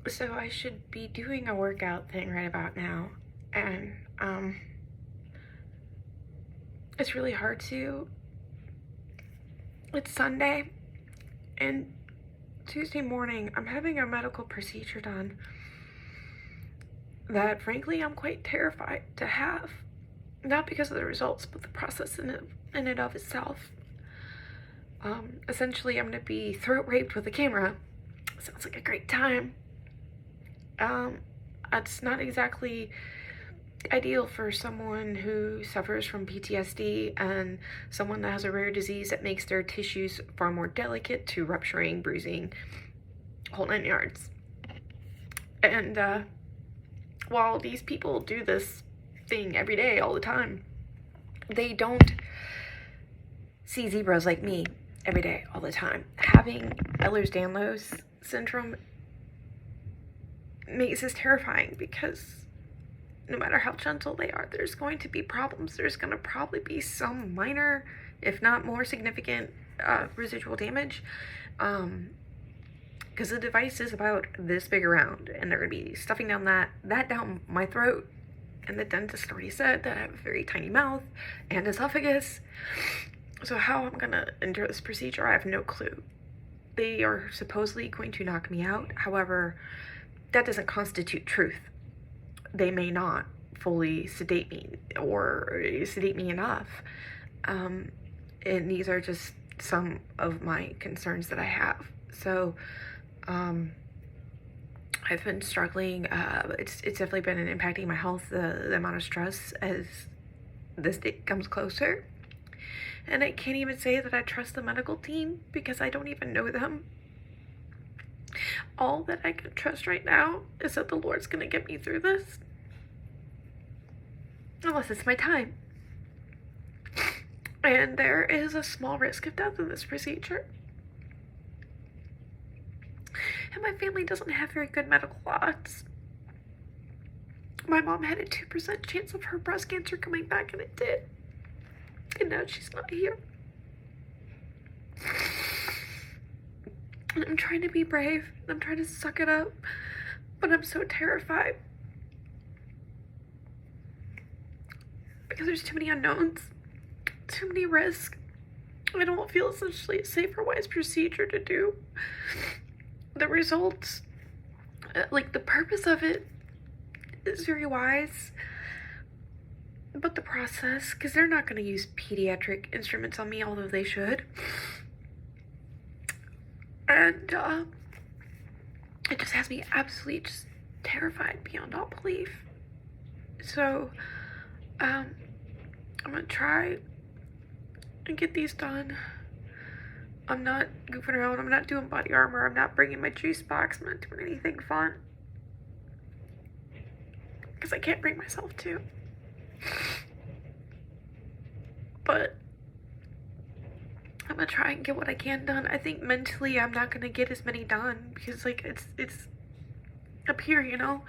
So I should be doing a workout thing right about now, and it's really hard to. It's Sunday, and Tuesday morning I'm having a medical procedure done that frankly I'm quite terrified to have. Not because of the results, but the process in and of itself. Essentially I'm gonna be throat raped with a camera. Sounds like a great time. It's not exactly ideal for someone who suffers from PTSD and someone that has a rare disease that makes their tissues far more delicate to rupturing, bruising, whole 9 yards. And while these people do this thing every day, all the time, they don't see zebras like me every day, all the time. Having Ehlers-Danlos syndrome makes this terrifying because no matter how gentle they are, there's going to be problems. There's going to probably be some minor, if not more significant, residual damage. Because the device is about this big around, and they're going to be stuffing down that down my throat. And the dentist already said that I have a very tiny mouth and esophagus. So how I'm going to endure this procedure, I have no clue. They are supposedly going to knock me out. However, that doesn't constitute truth. They may not fully sedate me or sedate me enough. And these are just some of my concerns that I have. So I've been struggling. It's definitely been impacting my health, the amount of stress as this date comes closer. And I can't even say that I trust the medical team because I don't even know them. All that I can trust right now is that the Lord's gonna get me through this. Unless it's my time. And there is a small risk of death in this procedure. And my family doesn't have very good medical odds. My mom had a 2% chance of her breast cancer coming back, and it did. And now she's not here. And I'm trying to be brave. I'm trying to suck it up. But I'm so terrified. Because there's too many unknowns. Too many risks. I don't feel essentially a safe or wise procedure to do. The results, like the purpose of it is very wise. But the process, because they're not going to use pediatric instruments on me, although they should. And it just has me absolutely just terrified beyond all belief. So, I'm going to try and get these done. I'm not goofing around. I'm not doing body armor. I'm not bringing my juice box. I'm not doing anything fun. Because I can't bring myself to. But I'm gonna try and get what I can done. I think mentally I'm not gonna get as many done because like it's up here, you know.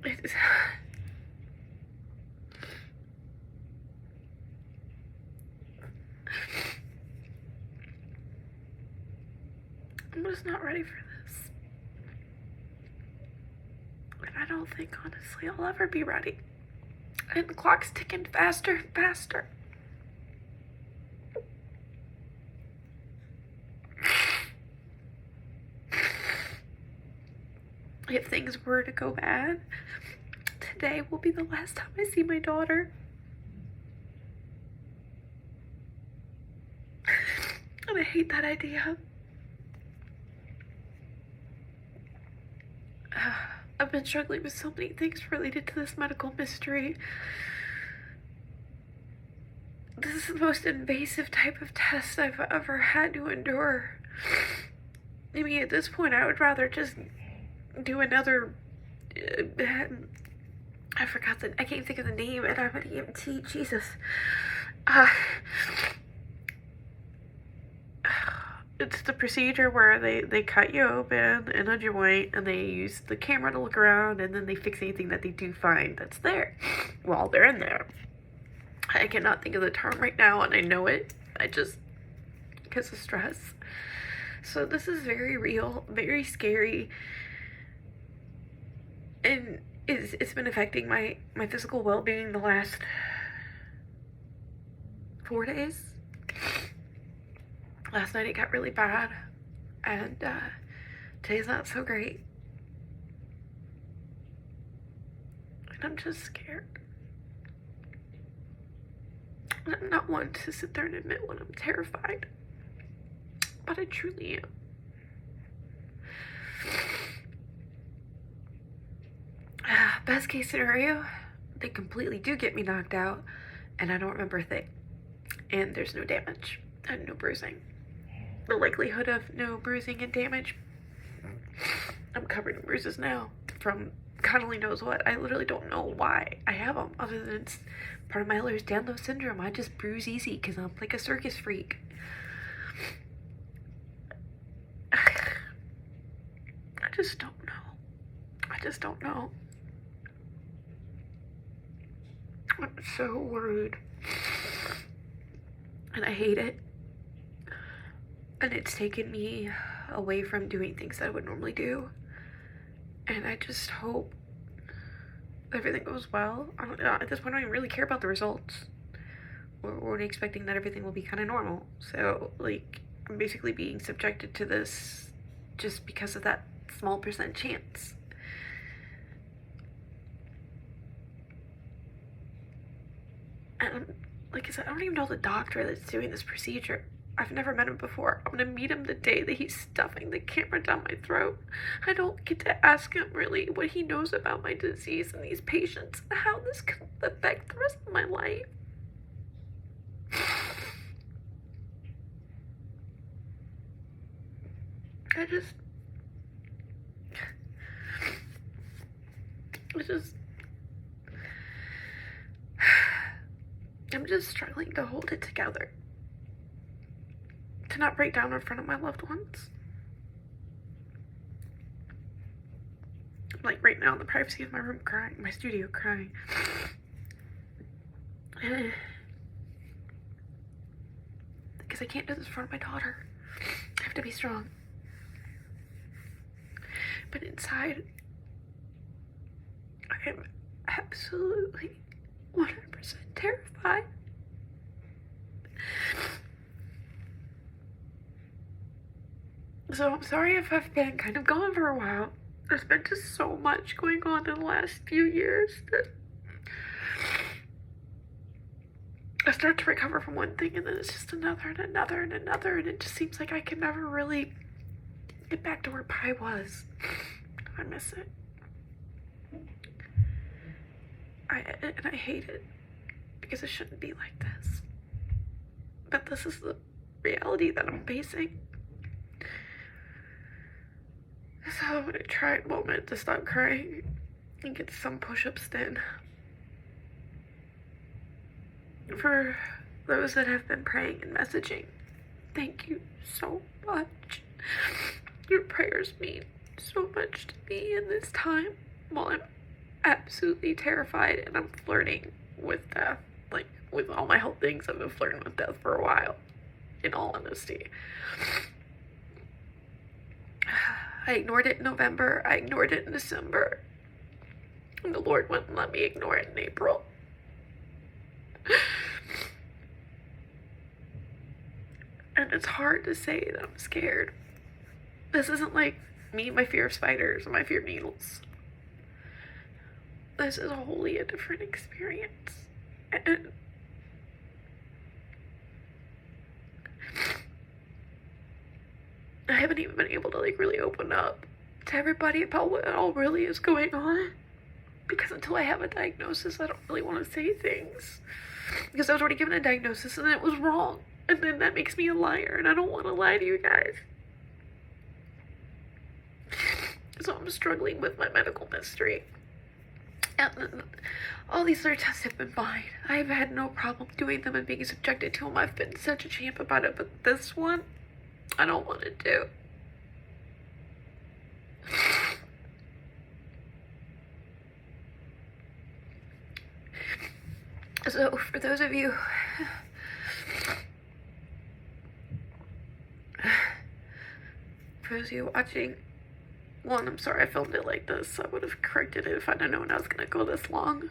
It's, I'm just not ready for this. And I don't think honestly I'll ever be ready. And the clock's ticking faster and faster. If things were to go bad, today will be the last time I see my daughter. And I hate that idea. I've been struggling with so many things related to this medical mystery. This is the most invasive type of test I've ever had to endure. I mean, at this point, I would rather just do another. I forgot I can't think of the name, and I'm an EMT. Jesus. It's the procedure where they cut you open in a joint and they use the camera to look around and then they fix anything that they do find that's there while they're in there. I cannot think of the term right now and I know it. I just, because of stress. So this is very real, very scary, and it's been affecting my physical well-being the last 4 days. Last night it got really bad, and today's not so great. And I'm just scared. And I'm not one to sit there and admit when I'm terrified, but I truly am. Best case scenario, they completely do get me knocked out, and I don't remember a thing. And there's no damage and no bruising. The likelihood of no bruising and damage, I'm covered in bruises now from God only knows what. I literally don't know why I have them, other than it's part of my Ehlers-Danlos syndrome. I just bruise easy because I'm like a circus freak. I just don't know. I just don't know. I'm so worried. And I hate it. And it's taken me away from doing things that I would normally do. And I just hope everything goes well. At this point, I don't even really care about the results. We're already expecting that everything will be kind of normal. So, like, I'm basically being subjected to this just because of that small percent chance. And like I said, I don't even know the doctor that's doing this procedure. I've never met him before. I'm gonna meet him the day that he's stuffing the camera down my throat. I don't get to ask him really what he knows about my disease and these patients and how this could affect the rest of my life. I'm just struggling to hold it together. To not break down in front of my loved ones. Like right now in the privacy of my room crying, my studio crying. Because I can't do this in front of my daughter. I have to be strong. But inside, I am absolutely 100% terrified. So I'm sorry if I've been kind of gone for a while. There's been just so much going on in the last few years that I start to recover from one thing and then it's just another and another and another, and it just seems like I can never really get back to where Pi was. I miss it. I hate it because it shouldn't be like this. But this is the reality that I'm facing. So I'm gonna try a moment to stop crying and get some push-ups then. For those that have been praying and messaging, thank you so much. Your prayers mean so much to me in this time while I'm absolutely terrified and I'm flirting with death. Like, with all my health things, I've been flirting with death for a while, in all honesty. I ignored it in November, I ignored it in December, and the Lord wouldn't let me ignore it in April. And it's hard to say that I'm scared. This isn't like me, my fear of spiders, and my fear of needles. This is wholly a different experience. And I haven't even been able to like really open up to everybody about what all really is going on, because until I have a diagnosis, I don't really want to say things, because I was already given a diagnosis and it was wrong, and then that makes me a liar, and I don't want to lie to you guys. So I'm struggling with my medical mystery. And all these other tests have been fine. I've had no problem doing them and being subjected to them. I've been such a champ about it, but this one, I don't want to do. So for those of you for those of you watching, one, I'm sorry I filmed it like this. I would have corrected it if I'd known I was going to go this long.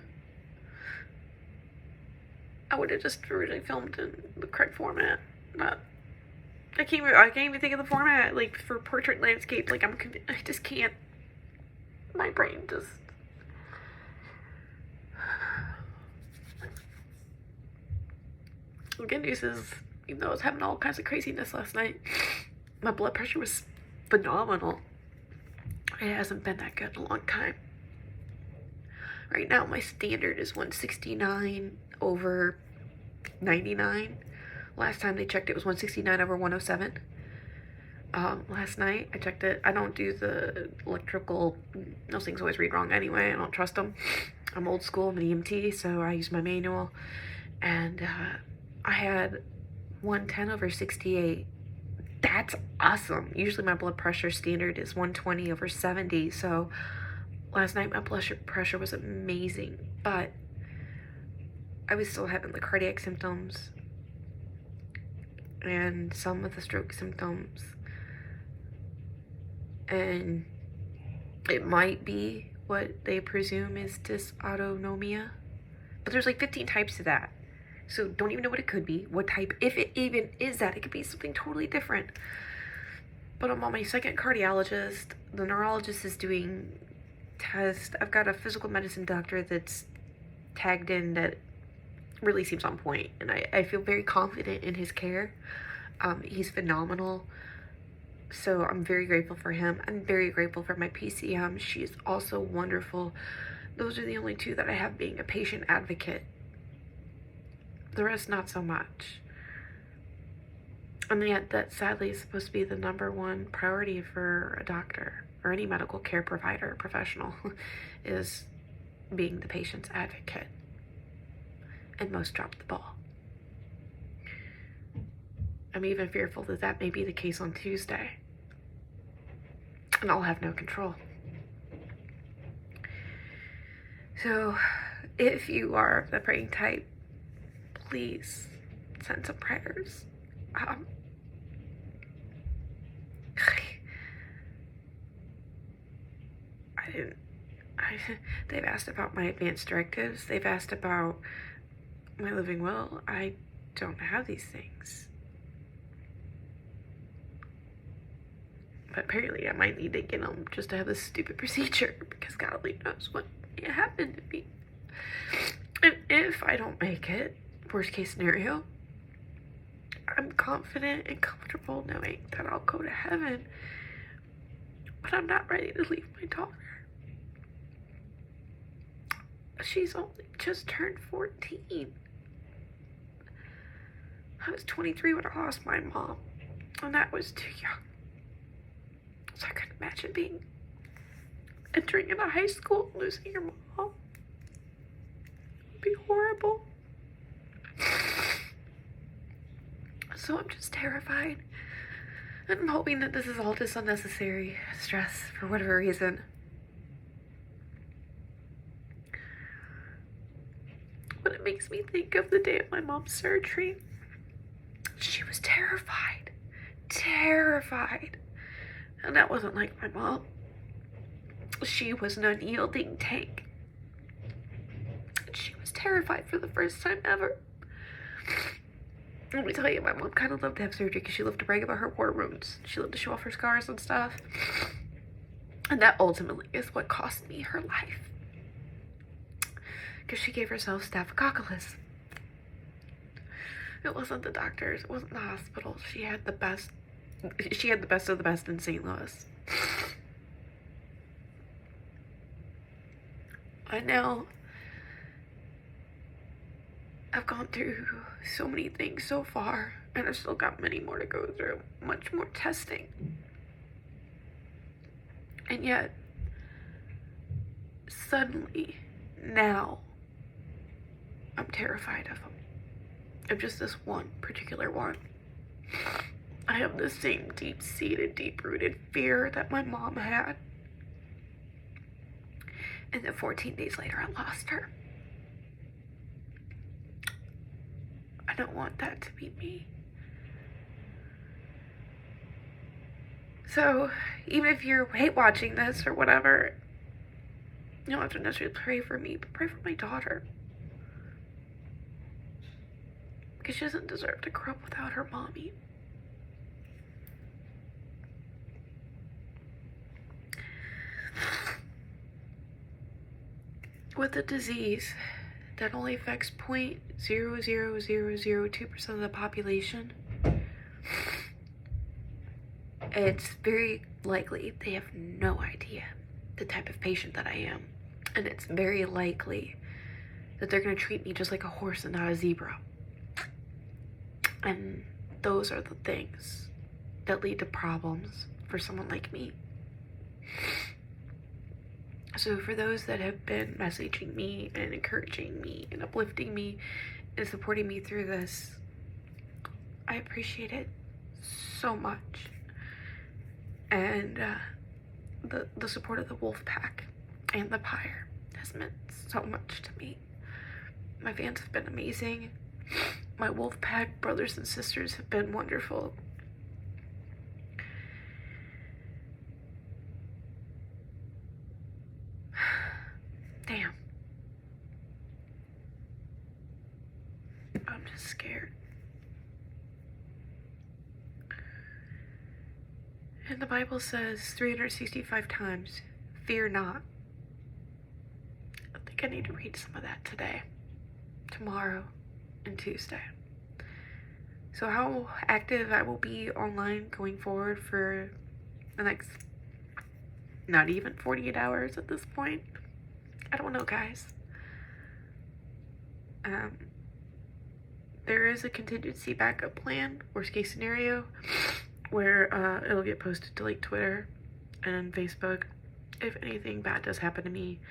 I would have just originally filmed in the correct format. Not, I can't even think of the format, like, for portrait landscape. Like, I just can't. My brain just... The good news is, even though I was having all kinds of craziness last night, my blood pressure was phenomenal. It hasn't been that good in a long time. Right now, my standard is 169 over 99. Last time they checked, it was 169 over 107. Last night, I checked it. I don't do the electrical... Those things always read wrong anyway. I don't trust them. I'm old school. I'm an EMT, so I use my manual. And I had 110 over 68. That's awesome. Usually my blood pressure standard is 120 over 70, so last night my blood pressure was amazing, but I was still having the cardiac symptoms and some of the stroke symptoms, and it might be what they presume is dysautonomia, but there's like 15 types of that. So don't even know what it could be, what type, if it even is that. It could be something totally different. But I'm on my second cardiologist. The neurologist is doing tests. I've got a physical medicine doctor that's tagged in that really seems on point. And I feel very confident in his care. He's phenomenal. So I'm very grateful for him. I'm very grateful for my PCM. She is also wonderful. Those are the only two that I have being a patient advocate. The rest, not so much. And yet, that sadly is supposed to be the #1 priority for a doctor or any medical care provider, professional, is being the patient's advocate. And most drop the ball. I'm even fearful that that may be the case on Tuesday. And I'll have no control. So, if you are the praying type, please send some prayers. They've asked about my advance directives. They've asked about my living will. I don't have these things. But apparently I might need to get them just to have this stupid procedure, because God only knows what may happen to me. And if I don't make it, worst case scenario, I'm confident and comfortable knowing that I'll go to heaven, but I'm not ready to leave my daughter. She's only just turned 14. I was 23 when I lost my mom, and that was too young. So I couldn't imagine entering into high school and losing your mom. It would be horrible. So I'm just terrified. And I'm hoping that this is all just unnecessary stress for whatever reason. But it makes me think of the day of my mom's surgery. She was terrified. Terrified. And that wasn't like my mom. She was an unyielding tank. She was terrified for the first time ever. Let me tell you, my mom kind of loved to have surgery because she loved to brag about her war wounds. She loved to show off her scars and stuff. And that ultimately is what cost me her life. Because she gave herself staphylococcus. It wasn't the doctors. It wasn't the hospital. She had the best. She had the best of the best in St. Louis. I know I've gone through so many things so far, and I've still got many more to go through. Much more testing. And yet, suddenly, now, I'm terrified of them. Of just this one particular one. I have the same deep-seated, deep-rooted fear that my mom had. And then 14 days later, I lost her. I don't want that to be me. So, even if you hate watching this or whatever, you don't have to necessarily pray for me, but pray for my daughter. Because she doesn't deserve to grow up without her mommy. With a disease that only affects 0.00002% of the population, it's very likely they have no idea the type of patient that I am. And it's very likely that they're going to treat me just like a horse and not a zebra. And those are the things that lead to problems for someone like me. So for those that have been messaging me and encouraging me and uplifting me and supporting me through this, I appreciate it so much. And the support of the wolf pack and the pyre has meant so much to me. My fans have been amazing. My wolf pack brothers and sisters have been wonderful. Damn. I'm just scared. And the Bible says 365 times, fear not. I think I need to read some of that today, tomorrow, and Tuesday. So how active I will be online going forward for the next, not even 48 hours at this point, I don't know, guys. There is a contingency backup plan, worst case scenario, where it'll get posted to like Twitter and Facebook. If anything bad does happen to me,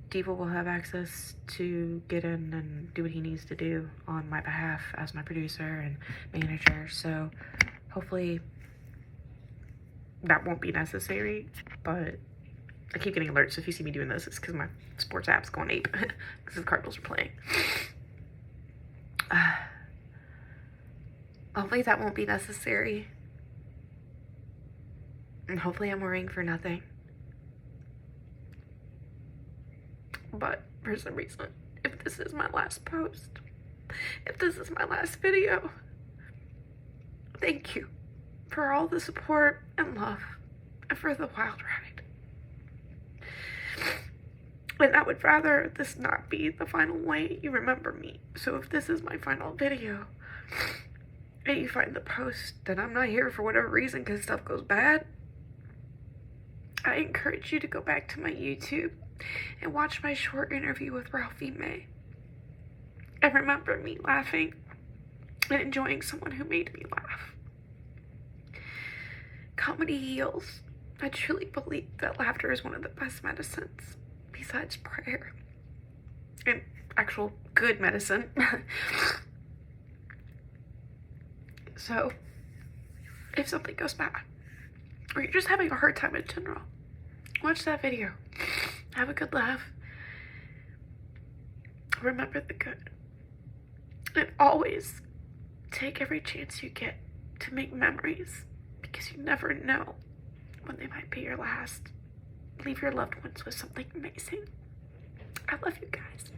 Diva will have access to get in and do what he needs to do on my behalf as my producer and manager. So hopefully that won't be necessary, but I keep getting alerts. So if you see me doing this, it's because my sports app's going ape because the Cardinals are playing. Hopefully that won't be necessary. And hopefully I'm worrying for nothing. But for some reason, if this is my last post, if this is my last video, thank you for all the support and love and for the wild ride. And I would rather this not be the final way you remember me. So if this is my final video and you find the post that I'm not here for whatever reason because stuff goes bad, I encourage you to go back to my YouTube and watch my short interview with Ralphie May. And remember me laughing and enjoying someone who made me laugh. Comedy heals. I truly believe that laughter is one of the best medicines besides prayer and actual good medicine. So if something goes bad or you're just having a hard time in general, watch that video, have a good laugh, remember the good, and always take every chance you get to make memories, because you never know when they might be your last. Leave your loved ones with something amazing. I love you guys.